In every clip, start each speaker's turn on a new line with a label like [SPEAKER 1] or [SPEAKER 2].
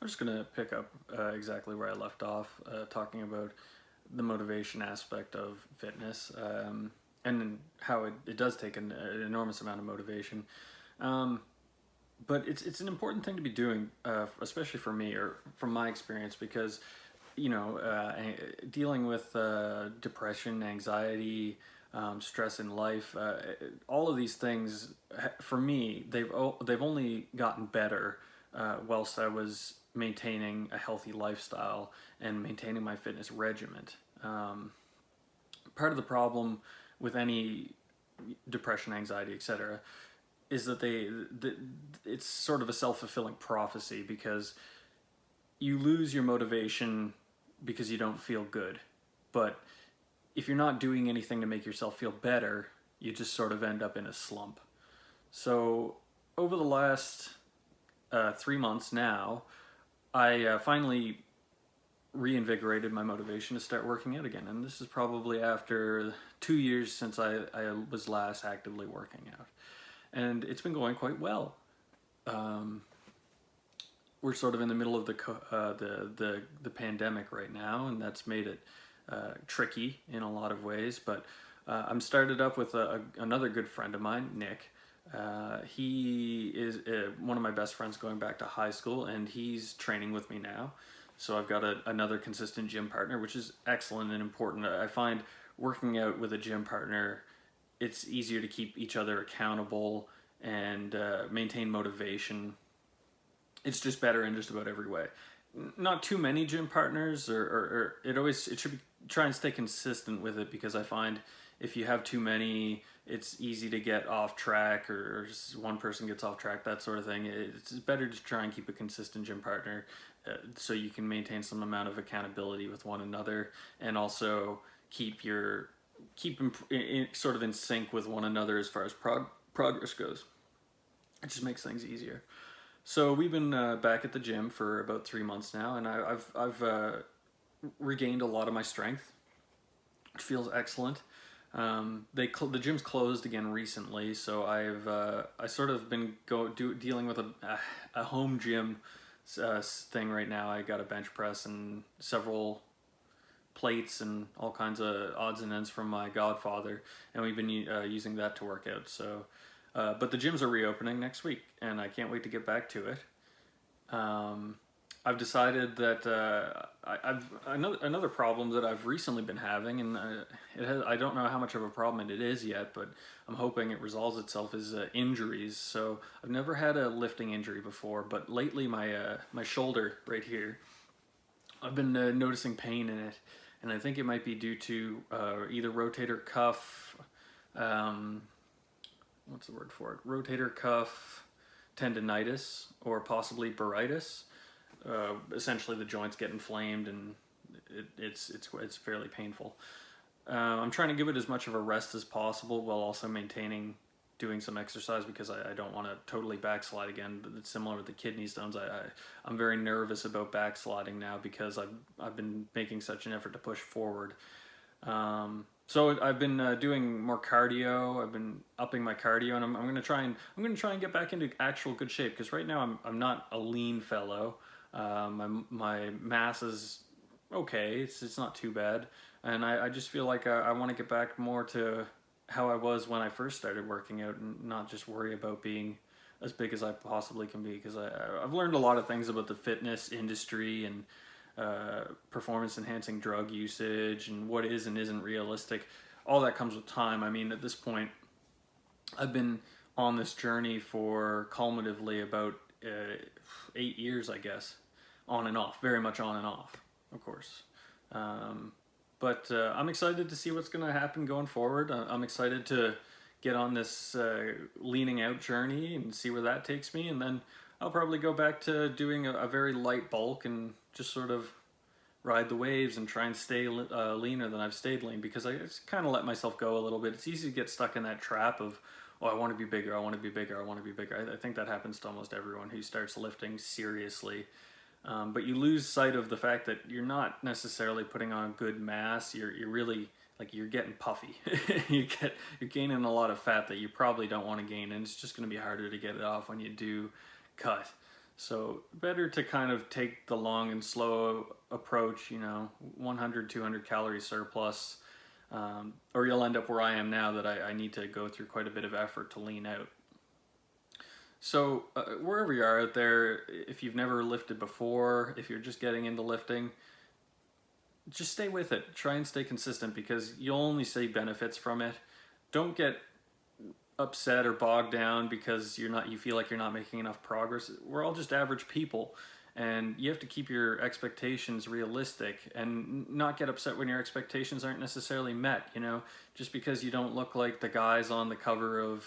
[SPEAKER 1] I'm just going to pick up exactly where I left off, talking about the motivation aspect of fitness, and how it does take an enormous amount of motivation. Um, but it's an important thing to be doing, especially for me or from my experience, because dealing with depression, anxiety, stress in life, all of these things for me they've only gotten better whilst I was maintaining a healthy lifestyle and maintaining my fitness regimen. Um, Part of the problem with any depression, anxiety, etc., is that it's sort of a self-fulfilling prophecy because you lose your motivation because you don't feel good. But if you're not doing anything to make yourself feel better, you just sort of end up in a slump. So over the last 3 months now, I finally reinvigorated my motivation to start working out again. And this is probably after 2 years since I was last actively working out. And it's been going quite well. Um, we're sort of in the middle of the pandemic right now, and that's made it tricky in a lot of ways. But I'm started up with another good friend of mine, Nick. He is one of my best friends going back to high school, and he's training with me now. So I've got another consistent gym partner, which is excellent and important. I find working out with a gym partner, it's easier to keep each other accountable and maintain motivation. It's just better in just about every way. Not too many gym partners, or it should be try and stay consistent with it, because I find if you have too many, it's easy to get off track, or just one person gets off track, that sort of thing. It's better to try and keep a consistent gym partner, so you can maintain some amount of accountability with one another, and also sort of in sync with one another as far as progress goes. It just makes things easier. So we've been back at the gym for about 3 months now, and I've regained a lot of my strength, which feels excellent. The gym's closed again recently, so I sort of been dealing with a home gym thing right now. I got a bench press and several plates and all kinds of odds and ends from my godfather, and we've been using that to work out. So, but the gyms are reopening next week, and I can't wait to get back to it. Um, I've decided that I've another problem that I've recently been having, and I don't know how much of a problem it is yet, but I'm hoping it resolves itself, is injuries. So I've never had a lifting injury before, but lately my shoulder right here, I've been noticing pain in it, and I think it might be due to either rotator cuff, um, what's the word for it? Rotator cuff tendonitis, or possibly burritis. Essentially, the joints get inflamed, and it's fairly painful. I'm trying to give it as much of a rest as possible while also maintaining doing some exercise, because I don't want to totally backslide again. It's similar with the kidney stones. I'm very nervous about backsliding now, because I've been making such an effort to push forward. So I've been doing more cardio. I've been upping my cardio, and I'm gonna try and get back into actual good shape, because right now I'm not a lean fellow. My mass is okay. It's not too bad, and I just feel like I want to get back more to how I was when I first started working out, and not just worry about being as big as I possibly can be, because I've learned a lot of things about the fitness industry and performance enhancing drug usage and what is and isn't realistic. All that comes with time. I mean, at this point, I've been on this journey for cumulatively about 8 years, I guess, on and off, very much on and off, of course. But I'm excited to see what's going to happen going forward. I'm excited to get on this leaning out journey and see where that takes me, and then I'll probably go back to doing a very light bulk and just sort of ride the waves and try and stay leaner than I've stayed lean, because I just kind of let myself go a little bit. It's easy to get stuck in that trap of, oh, I want to be bigger, I want to be bigger, I want to be bigger. I think that happens to almost everyone who starts lifting seriously. But you lose sight of the fact that you're not necessarily putting on good mass. You're really, like, you're getting puffy. You're gaining a lot of fat that you probably don't want to gain, and it's just going to be harder to get it off when you do cut. So better to kind of take the long and slow approach, 100, 200 calorie surplus, or you'll end up where I am now, that I need to go through quite a bit of effort to lean out. So wherever you are out there, if you've never lifted before, if you're just getting into lifting, just stay with it. Try and stay consistent, because you'll only see benefits from it. Don't get upset or bogged down because you feel like you're not making enough progress. We're all just average people, and you have to keep your expectations realistic and not get upset when your expectations aren't necessarily met. Just because you don't look like the guys on the cover of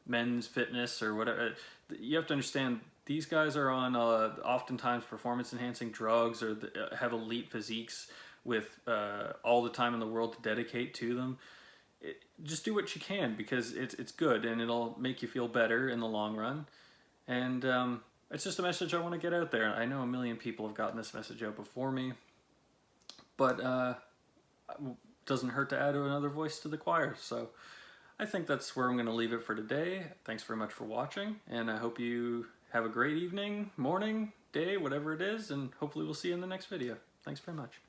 [SPEAKER 1] Men's Fitness or whatever, you have to understand these guys are on oftentimes performance enhancing drugs, or have elite physiques with all the time in the world to dedicate to them. Just do what you can, because it's good and it'll make you feel better in the long run. And it's just a message I want to get out there. I know a million people have gotten this message out before me, but doesn't hurt to add another voice to the choir. So I think that's where I'm going to leave it for today. Thanks very much for watching, and I hope you have a great evening, morning, day, whatever it is, and hopefully we'll see you in the next video. Thanks very much.